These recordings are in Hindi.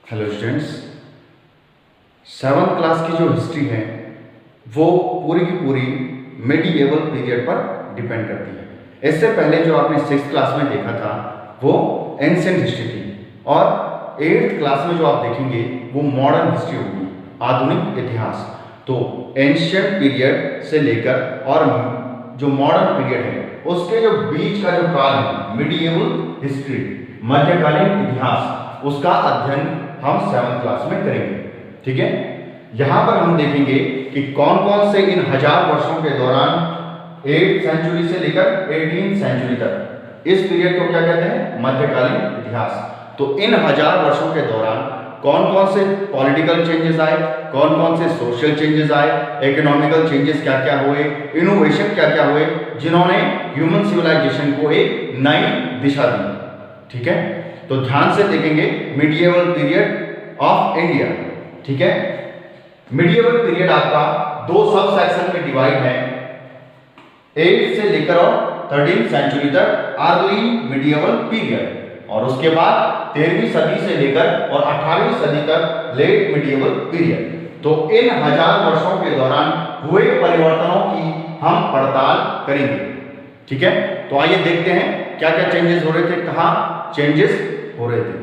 हेलो स्टूडेंट्स, सेवन्थ क्लास की जो हिस्ट्री है वो पूरी की पूरी मिडीएवल पीरियड पर डिपेंड करती है। इससे पहले जो आपने सिक्स क्लास में देखा था वो एंशिएंट हिस्ट्री थी, और एट्थ क्लास में जो आप देखेंगे वो मॉडर्न हिस्ट्री होगी, आधुनिक इतिहास। तो एंशिएंट पीरियड से लेकर और जो मॉडर्न पीरियड है उसके जो बीच का जो काल है मिडीएवल हिस्ट्री, मध्यकालीन इतिहास, उसका अध्ययन हम सेवन्थ क्लास में करेंगे। ठीक है, यहां पर हम देखेंगे कि कौन कौन से इन हजार वर्षों के दौरान 8th सेंचुरी से लेकर 18th सेंचुरी तक, इस पीरियड को क्या कहते हैं, मध्यकालीन इतिहास। तो इन हजार वर्षों के दौरान कौन कौन से पॉलिटिकल चेंजेस आए, कौन कौन से सोशल चेंजेस आए, इकोनॉमिकल चेंजेस क्या क्या हुए, इनोवेशन क्या क्या हुए, जिन्होंने ह्यूमन सिविलाइजेशन को एक नई दिशा दी। ठीक है, तो ध्यान से देखेंगे मिडीएवल पीरियड ऑफ इंडिया। ठीक है, मिडीएवल पीरियड आपका दो सब सेक्शन में डिवाइड है, 8 से लेकर और 13th सेंचुरी तक अर्ली मिडीएवल पीरियड, और उसके बाद 13वीं सदी से लेकर और 18वीं सदी तक लेट मिडीएवल पीरियड। तो इन हजार वर्षों के दौरान हुए परिवर्तनों की हम पड़ताल करेंगे। ठीक है, तो आइए देखते हैं क्या क्या चेंजेस हो रहे थे, कहां चेंजेस हो रहे थे।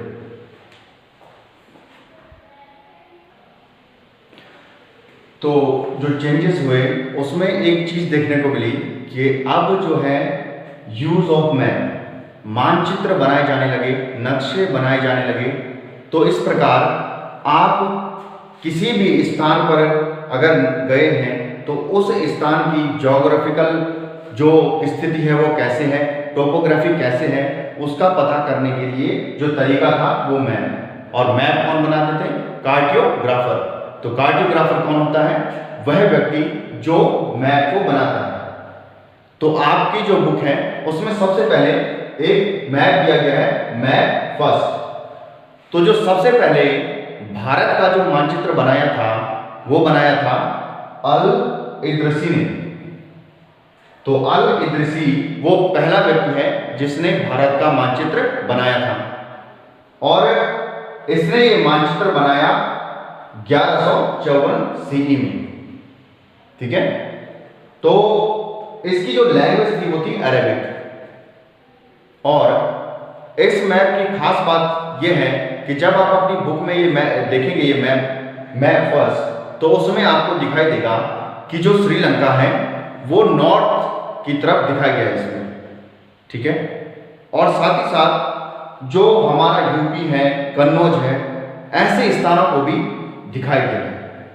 तो जो चेंजेस हुए उसमें एक चीज देखने को मिली कि अब जो है यूज ऑफ मैप, मानचित्र बनाए जाने लगे, नक्शे बनाए जाने लगे। तो इस प्रकार आप किसी भी स्थान पर अगर गए हैं तो उस स्थान की ज्योग्राफिकल जो स्थिति है वो कैसे है, टोपोग्राफी कैसे है, उसका पता करने के लिए जो तरीका था वो मैप। और मैप कौन बनाते थे, कार्टोग्राफर। तो कार्टोग्राफर कौन होता है, वह व्यक्ति जो मैप को बनाता है। तो आपकी जो बुक है उसमें सबसे पहले एक मैप दिया गया है, मैप फर्स्ट। तो जो सबसे पहले भारत का जो मानचित्र बनाया था वो बनाया था अल इद्रिसी ने। तो अल इद्रिसी वो पहला व्यक्ति है जिसने भारत का मानचित्र बनाया था, और इसने ये मानचित्र बनाया 1154 सीई में। ठीक है, तो इसकी जो लैंग्वेज थी वो थी अरेबिक। और इस मैप की खास बात यह है कि जब आप अपनी बुक में ये मैप देखेंगे, ये मैप फर्स्ट, तो उसमें आपको दिखाई देगा कि जो श्रीलंका है वो नॉर्थ की तरफ दिखाया गया है इसमें। ठीक है, और साथ ही साथ जो हमारा यूपी है, कन्नौज है, ऐसे स्थानों को भी दिखाई दे रहा है।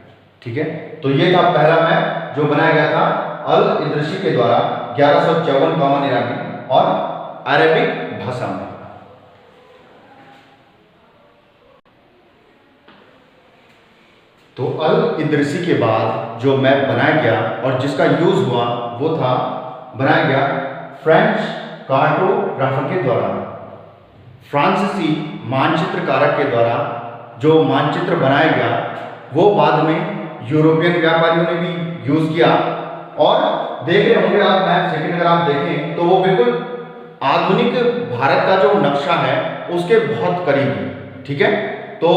ठीक है, तो ये था पहला मैप जो बनाया गया था अल इद्रिसी के द्वारा 1154 कॉमन ईरानी और अरेबिक भाषा में। तो अल इद्रिसी के बाद जो मैप बनाया गया और जिसका यूज हुआ वो था, बनाया गया फ्रेंच कार्टोग्राफर के द्वारा, फ्रांसीसी मानचित्रकारक के द्वारा जो मानचित्र बनाया गया वो बाद में यूरोपियन व्यापारियों ने भी यूज किया। और देख रहे होंगे आप मैप सेकंड, अगर आप देखें तो वो बिल्कुल आधुनिक भारत का जो नक्शा है उसके बहुत करीब है। ठीक है, तो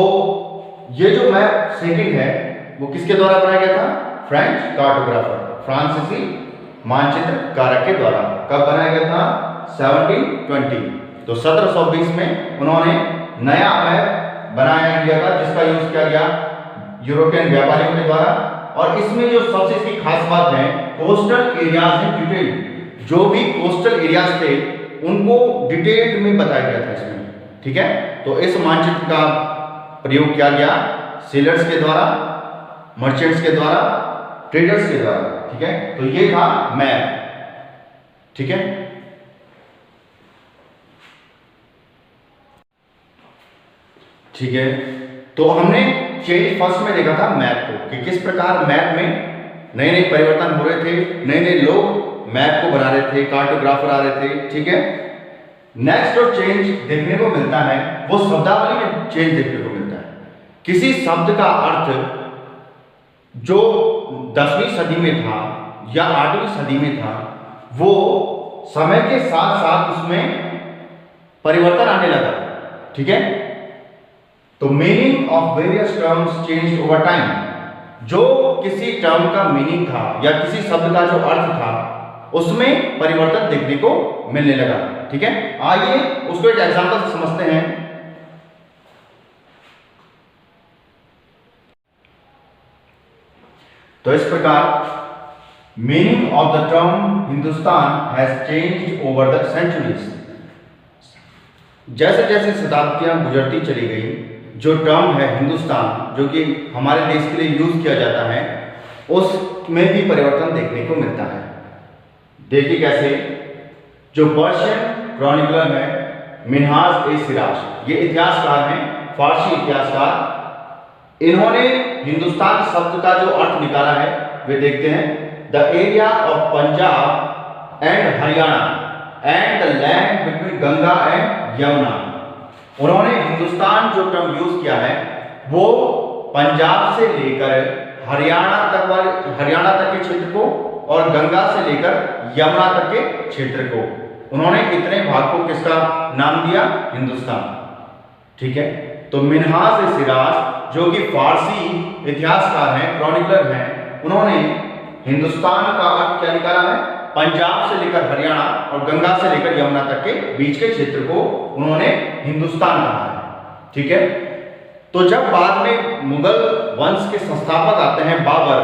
ये जो मैप सेकंड है वो किसके द्वारा बनाया गया था, फ्रेंच कार्टोग्राफर, फ्रांसीसी मानचित्रकारक के द्वारा। कब बनाया गया था, 1720। तो 1720 में उन्होंने नया मैप बनाया इंडिया का, जिसका यूज किया गया यूरोपियन व्यापारियों के द्वारा। और इसमें जो सबसे इसकी खास बात है, कोस्टल एरियाज हैं डिटेल, जो भी कोस्टल एरियाज थे उनको डिटेल में बताया गया था इसमें। ठीक है, तो इस मानचित्र का प्रयोग किया गया सेलर्स के द्वारा, मर्चेंट्स के द्वारा, ट्रेडर्स के द्वारा। ठीक है, तो ये था मैप। ठीक है, ठीक है, तो हमने चेंज फर्स्ट में देखा था मैप को कि किस प्रकार मैप में नए नए परिवर्तन हो रहे थे, नए नए लोग मैप को बना रहे थे, कार्टोग्राफर आ रहे थे। ठीक है, नेक्स्ट जो चेंज देखने को मिलता है वो शब्दावली में चेंज देखने को मिलता है। किसी शब्द का अर्थ जो 10वीं सदी में था या 8वीं सदी में था वो समय के साथ साथ उसमें परिवर्तन आने लगा। ठीक है, तो meaning of various terms change over time, जो किसी टर्म का मीनिंग था या किसी शब्द का जो अर्थ था उसमें परिवर्तन देखने को मिलने लगा। ठीक है, आइए उसको एक एग्जांपल से समझते हैं। तो इस प्रकार meaning of the term Hindustan has changed over the centuries. जैसे जैसे शताब्दियां गुजरती चली गई, जो टर्म है हिंदुस्तान, जो कि हमारे देश के लिए यूज किया जाता है, उसमें भी परिवर्तन देखने को मिलता है। देखिए कैसे, जो पर्शियन क्रॉनिकलर है मिन्हाज ए सिराज, ये इतिहासकार हैं, फारसी इतिहासकार, इन्होंने हिंदुस्तान शब्द का जो अर्थ निकाला है वे देखते हैं, the area of Punjab and Haryana and the land between Ganga and Yamuna. उन्होंने हिंदुस्तान जो टर्म यूज किया है वो पंजाब से लेकर हरियाणा तक के क्षेत्र को और गंगा से लेकर यमुना तक के क्षेत्र को, उन्होंने इतने भाग को किसका नाम दिया? हिंदुस्तान। ठीक है, तो मिन्हाज ए सिराज जो कि फारसी इतिहासकार हैं, क्रॉनिकलर हैं, उन्होंने हिंदुस्तान का अर्थ क्या निकाला है? पंजाब से लेकर हरियाणा और गंगा से लेकर यमुना तक के बीच के क्षेत्र को उन्होंने हिंदुस्तान कहा है। ठीक है, तो जब बाद में मुगल वंश के संस्थापक आते हैं बाबर,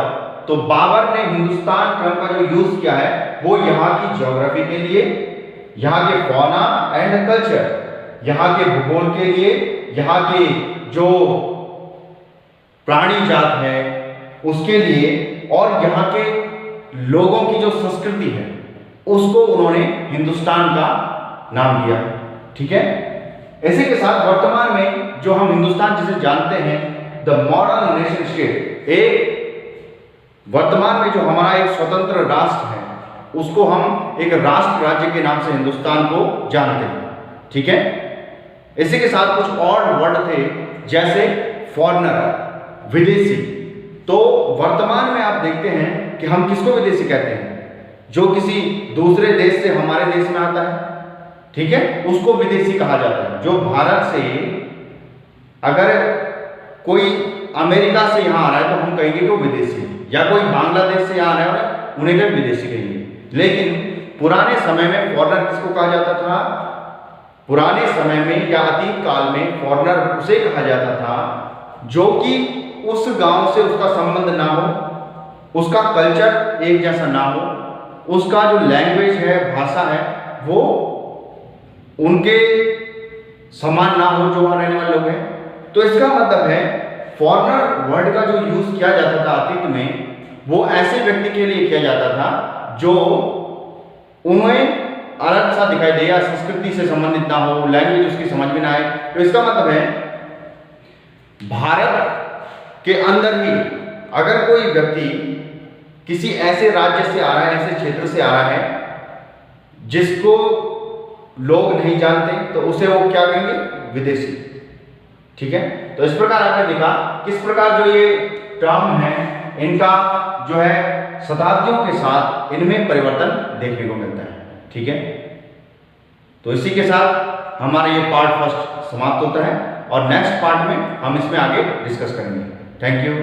तो बाबर ने हिंदुस्तान टर्म का जो यूज किया है वो यहाँ की ज्योग्राफी के लिए, यहाँ के फौना एंड कल्चर, यहाँ के भूगोल के लिए, यहाँ के जो प्राणी जात है उसके लिए, और यहाँ के लोगों की जो संस्कृति है उसको उन्होंने हिंदुस्तान का नाम दिया। ठीक है, इसी के साथ वर्तमान में जो हम हिंदुस्तान जिसे जानते हैं, द मॉडर्न नेशन स्टेट, एक वर्तमान में जो हमारा एक स्वतंत्र राष्ट्र है उसको हम एक राष्ट्र राज्य के नाम से हिंदुस्तान को जानते हैं। ठीक है, इसी के साथ कुछ और वर्ड थे जैसे फॉरेनर, विदेशी। तो वर्तमान में आप देखते हैं कि हम किसको विदेशी कहते हैं? जो किसी दूसरे देश से हमारे देश में आता है, ठीक है, उसको विदेशी कहा जाता है। जो भारत से अगर कोई अमेरिका से यहाँ आ रहा है तो हम कहेंगे कि वो विदेशी, या कोई बांग्लादेश से यहाँ आ रहा है उन्हें भी विदेशी कहेंगे। लेकिन पुराने समय में फॉरेनर किसको कहा जाता था? पुराने समय में या अतीत काल में फॉरेनर उसे कहा जाता था जो कि उस गांव से उसका संबंध ना हो, उसका कल्चर एक जैसा ना हो, उसका जो लैंग्वेज है, भाषा है, वो उनके समान ना हो जो वहां रहने वाले लोग हैं। तो इसका मतलब है फॉरेनर वर्ड का जो यूज किया जाता था अतीत में, वो ऐसे व्यक्ति के लिए किया जाता था जो उन्हें अलग सा दिखाई दे या संस्कृति से संबंधित ना हो, लैंग्वेज उसकी समझ में ना आए। तो इसका मतलब है भारत के अंदर ही अगर कोई व्यक्ति किसी ऐसे राज्य से आ रहा है, ऐसे क्षेत्र से आ रहा है जिसको लोग नहीं जानते, तो उसे वो क्या कहेंगे? विदेशी। ठीक है, तो इस प्रकार आपने देखा किस प्रकार जो ये टर्म है इनका जो है शताब्दियों के साथ इनमें परिवर्तन देखने को मिलता है। ठीक है, तो इसी के साथ हमारा ये पार्ट फर्स्ट समाप्त होता है और नेक्स्ट पार्ट में हम इसमें आगे डिस्कस करेंगे। Thank you.